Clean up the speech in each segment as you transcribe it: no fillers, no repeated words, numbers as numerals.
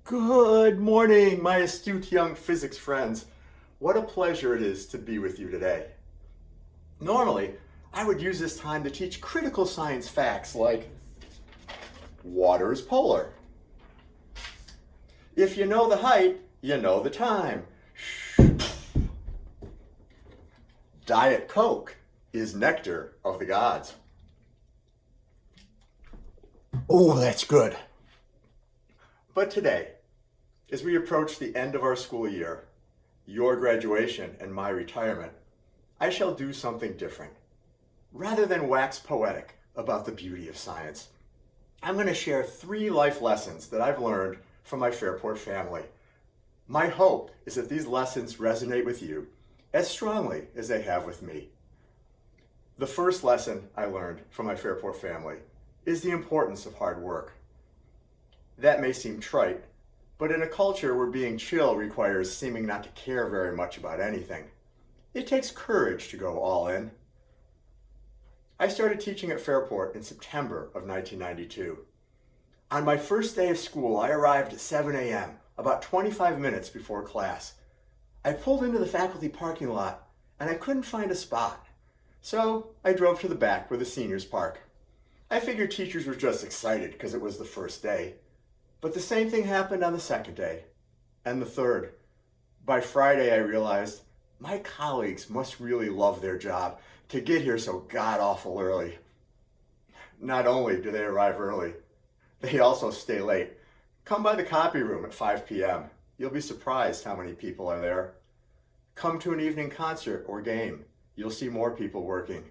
Good morning, my astute young physics friends. What a pleasure it is to be with you today. Normally, I would use this time to teach critical science facts like water is polar. If you know the height, you know the time. Diet Coke is nectar of the gods. Oh, that's good. But today, as we approach the end of our school year, your graduation and my retirement, I shall do something different. Rather than wax poetic about the beauty of science, I'm going to share 3 life lessons that I've learned from my Fairport family. My hope is that these lessons resonate with you as strongly as they have with me. The first lesson I learned from my Fairport family is the importance of hard work. That may seem trite, but in a culture where being chill requires seeming not to care very much about anything, it takes courage to go all in. I started teaching at Fairport in September of 1992. On my first day of school, I arrived at 7 a.m., about 25 minutes before class. I pulled into the faculty parking lot and I couldn't find a spot, so I drove to the back where the seniors park. I figured teachers were just excited because it was the first day. But the same thing happened on the second day, and the third. By Friday, I realized my colleagues must really love their job to get here so god-awful early. Not only do they arrive early, they also stay late. Come by the copy room at 5 p.m. You'll be surprised how many people are there. Come to an evening concert or game. You'll see more people working.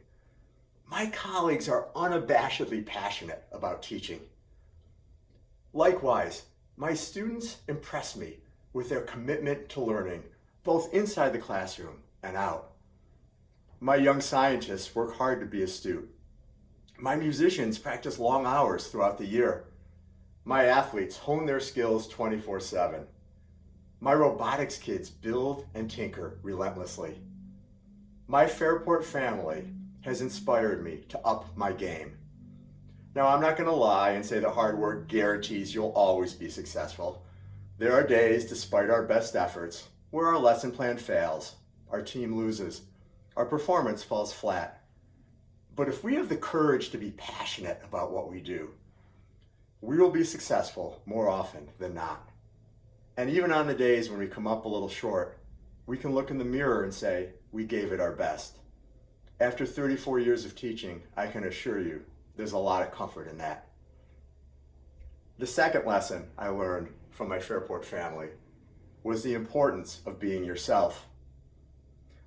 My colleagues are unabashedly passionate about teaching. Likewise, my students impress me with their commitment to learning, both inside the classroom and out. My young scientists work hard to be astute. My musicians practice long hours throughout the year. My athletes hone their skills 24/7. My robotics kids build and tinker relentlessly. My Fairport family has inspired me to up my game. Now, I'm not going to lie and say that hard work guarantees you'll always be successful. There are days, despite our best efforts, where our lesson plan fails, our team loses, our performance falls flat. But if we have the courage to be passionate about what we do, we will be successful more often than not. And even on the days when we come up a little short, we can look in the mirror and say, we gave it our best. After 34 years of teaching, I can assure you, there's a lot of comfort in that. The second lesson I learned from my Fairport family was the importance of being yourself.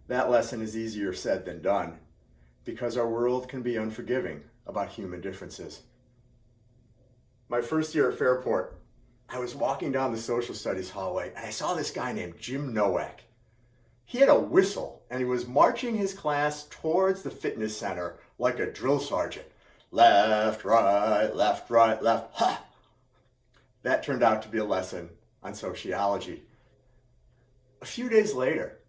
That lesson is easier said than done because our world can be unforgiving about human differences. My first year at Fairport, I was walking down the social studies hallway and I saw this guy named Jim Nowak. He had a whistle and he was marching his class towards the fitness center like a drill sergeant. Left, right, left, ha! That turned out to be a lesson on sociology. A few days later,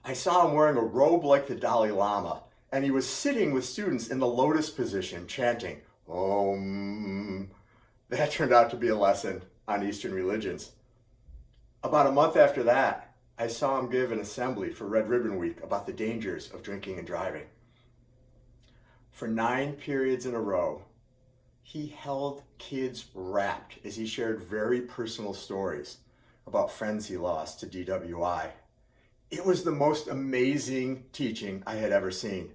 I saw him wearing a robe like the Dalai Lama, and he was sitting with students in the lotus position, chanting, Om. That turned out to be a lesson on Eastern religions. About a month after that, I saw him give an assembly for Red Ribbon Week about the dangers of drinking and driving. For 9 periods in a row, he held kids rapt as he shared very personal stories about friends he lost to DWI. It was the most amazing teaching I had ever seen.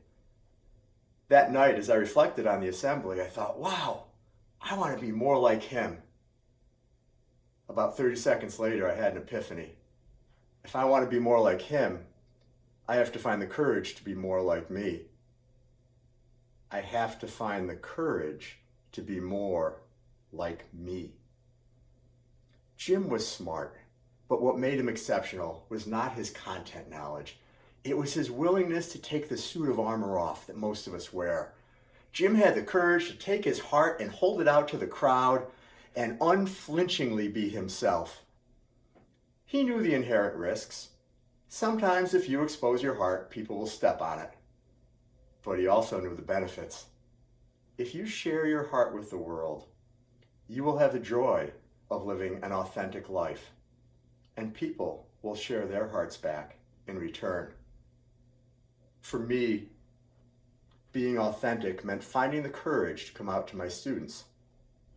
That night, as I reflected on the assembly, I thought, wow, I want to be more like him. About 30 seconds later, I had an epiphany. If I want to be more like him, I have to find the courage to be more like me. I have to find the courage to be more like me. Jim was smart, but what made him exceptional was not his content knowledge. It was his willingness to take the suit of armor off that most of us wear. Jim had the courage to take his heart and hold it out to the crowd and unflinchingly be himself. He knew the inherent risks. Sometimes if you expose your heart, people will step on it. But he also knew the benefits. If you share your heart with the world, you will have the joy of living an authentic life, and people will share their hearts back in return. For me, being authentic meant finding the courage to come out to my students.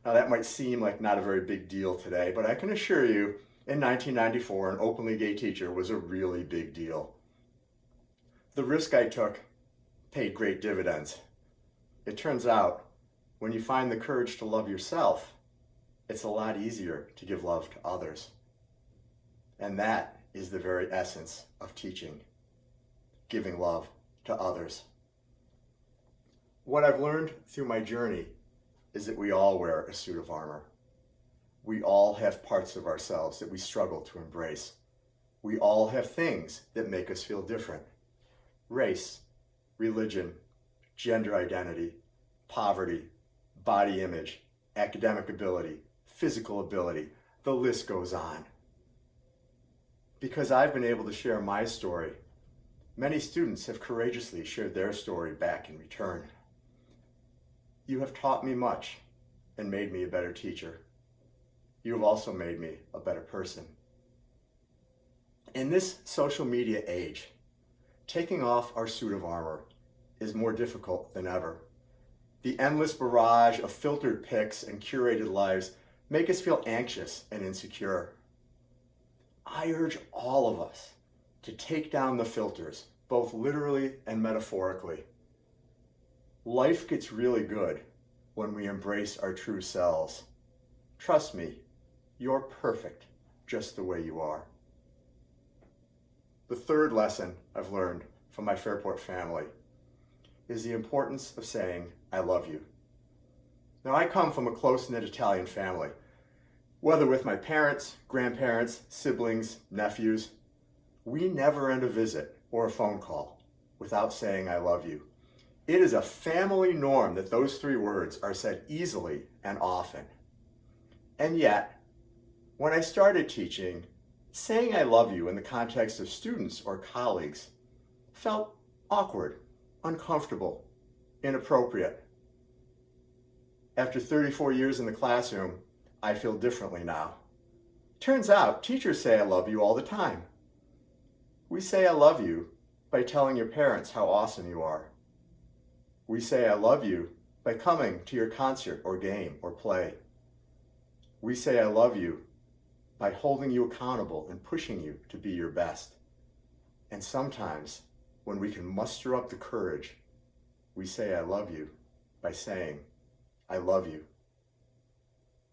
Now that might seem like not a very big deal today, but I can assure you, in 1994, an openly gay teacher was a really big deal. The risk I took paid great dividends. It turns out, when you find the courage to love yourself, it's a lot easier to give love to others. And that is the very essence of teaching, giving love to others. What I've learned through my journey is that we all wear a suit of armor. We all have parts of ourselves that we struggle to embrace. We all have things that make us feel different. Race, religion, gender identity, poverty, body image, academic ability, physical ability, the list goes on. Because I've been able to share my story, many students have courageously shared their story back in return. You have taught me much and made me a better teacher. You have also made me a better person. In this social media age, taking off our suit of armor is more difficult than ever. The endless barrage of filtered pics and curated lives make us feel anxious and insecure. I urge all of us to take down the filters, both literally and metaphorically. Life gets really good when we embrace our true selves. Trust me, you're perfect just the way you are. The third lesson I've learned from my Fairport family is the importance of saying, I love you. Now, I come from a close-knit Italian family. Whether with my parents, grandparents, siblings, nephews, we never end a visit or a phone call without saying, I love you. It is a family norm that those three words are said easily and often. And yet, when I started teaching, saying I love you in the context of students or colleagues felt awkward, uncomfortable, inappropriate. After 34 years in the classroom, I feel differently now. Turns out, teachers say I love you all the time. We say I love you by telling your parents how awesome you are. We say I love you by coming to your concert or game or play. We say I love you by holding you accountable and pushing you to be your best. And sometimes, when we can muster up the courage, we say I love you by saying, I love you.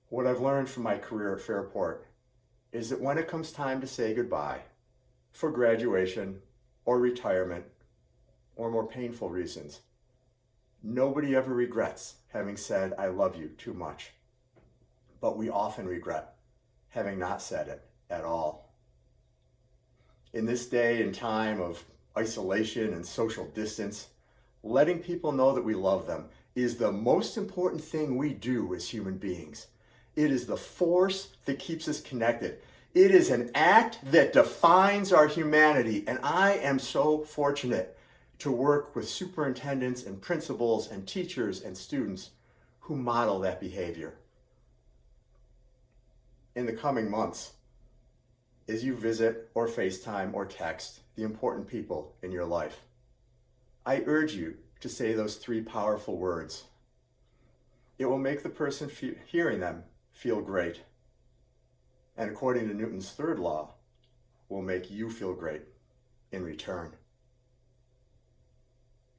What I've learned from my career at Fairport is that when it comes time to say goodbye, for graduation or retirement or more painful reasons, nobody ever regrets having said I love you too much. But we often regret having not said it at all. In this day and time of isolation and social distance, letting people know that we love them is the most important thing we do as human beings. It is the force that keeps us connected. It is an act that defines our humanity, and I am so fortunate to work with superintendents and principals and teachers and students who model that behavior. In the coming months, as you visit or FaceTime or text the important people in your life, I urge you to say those three powerful words. It will make the person hearing them feel great. And according to Newton's third law, will make you feel great in return.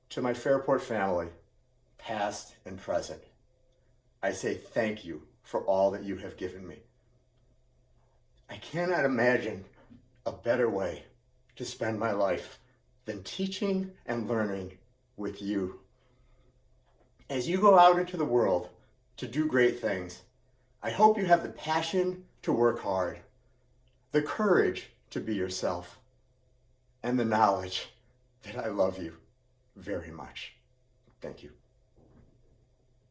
To my Fairport family, past and present, I say thank you for all that you have given me. I cannot imagine a better way to spend my life than teaching and learning with you. As you go out into the world to do great things, I hope you have the passion to work hard, the courage to be yourself, and the knowledge that I love you very much. Thank you.